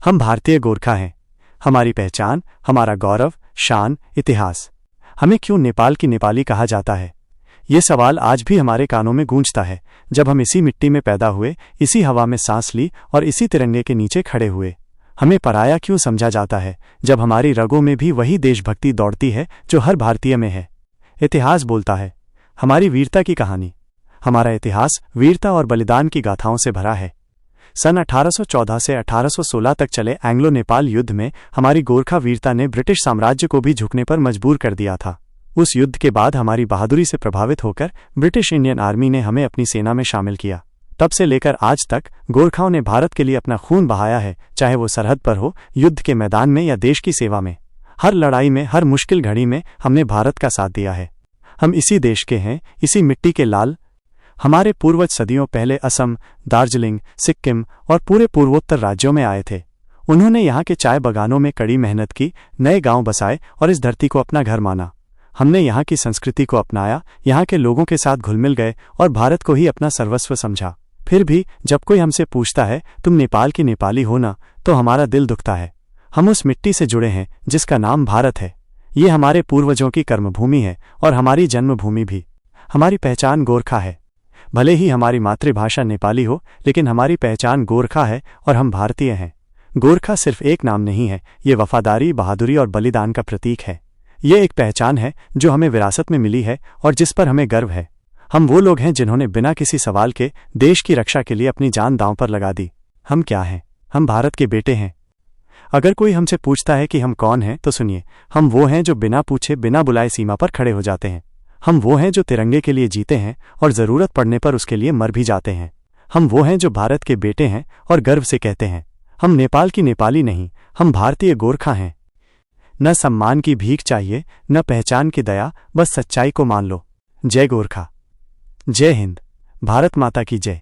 हम भारतीय गोरखा हैं। हमारी पहचान, हमारा गौरव, शान, इतिहास। हमें क्यों नेपाल की नेपाली कहा जाता है? ये सवाल आज भी हमारे कानों में गूंजता है, जब हम इसी मिट्टी में पैदा हुए, इसी हवा में सांस ली और इसी तिरंगे के नीचे खड़े हुए। हमें पराया क्यों समझा जाता है, जब हमारी रगों में भी वही देशभक्ति दौड़ती है जो हर भारतीय में है। इतिहास बोलता है हमारी वीरता की कहानी। हमारा इतिहास वीरता और बलिदान की गाथाओं से भरा है। सन 1814 से 1816 तक चले एंग्लो नेपाल युद्ध में हमारी गोरखा वीरता ने ब्रिटिश साम्राज्य को भी झुकने पर मजबूर कर दिया था। उस युद्ध के बाद हमारी बहादुरी से प्रभावित होकर ब्रिटिश इंडियन आर्मी ने हमें अपनी सेना में शामिल किया। तब से लेकर आज तक गोरखाओं ने भारत के लिए अपना खून बहाया है, चाहे वो सरहद पर हो, युद्ध के मैदान में या देश की सेवा में। हर लड़ाई में, हर मुश्किल घड़ी में हमने भारत का साथ दिया है। हम इसी देश के हैं, इसी मिट्टी के लाल। हमारे पूर्वज सदियों पहले असम, दार्जिलिंग, सिक्किम और पूरे पूर्वोत्तर राज्यों में आए थे। उन्होंने यहाँ के चाय बागानों में कड़ी मेहनत की, नए गांव बसाए और इस धरती को अपना घर माना। हमने यहाँ की संस्कृति को अपनाया, यहाँ के लोगों के साथ घुल-मिल गए और भारत को ही अपना सर्वस्व समझा। फिर भी जब कोई हमसे पूछता है तुम नेपाल की नेपाली हो ना, तो हमारा दिल दुखता है। हम उस मिट्टी से जुड़े हैं जिसका नाम भारत है। ये हमारे पूर्वजों की कर्मभूमि है और हमारी जन्मभूमि भी। हमारी पहचान गोरखा है। भले ही हमारी मातृभाषा नेपाली हो, लेकिन हमारी पहचान गोरखा है और हम भारतीय हैं। गोरखा सिर्फ एक नाम नहीं है, ये वफादारी, बहादुरी और बलिदान का प्रतीक है। ये एक पहचान है जो हमें विरासत में मिली है और जिस पर हमें गर्व है। हम वो लोग हैं जिन्होंने बिना किसी सवाल के देश की रक्षा के लिए अपनी जान दांव पर लगा दी। हम क्या हैं? हम भारत के बेटे हैं। अगर कोई हमसे पूछता है कि हम कौन हैं, तो सुनिए, हम वो हैं जो बिना पूछे, बिना बुलाए सीमा पर खड़े हो जाते हैं। हम वो हैं जो तिरंगे के लिए जीते हैं और ज़रूरत पड़ने पर उसके लिए मर भी जाते हैं। हम वो हैं जो भारत के बेटे हैं और गर्व से कहते हैं हम नेपाल की नेपाली नहीं, हम भारतीय गोरखा हैं। न सम्मान की भीख चाहिए, न पहचान की दया, बस सच्चाई को मान लो। जय गोरखा। जय हिंद। भारत माता की जय।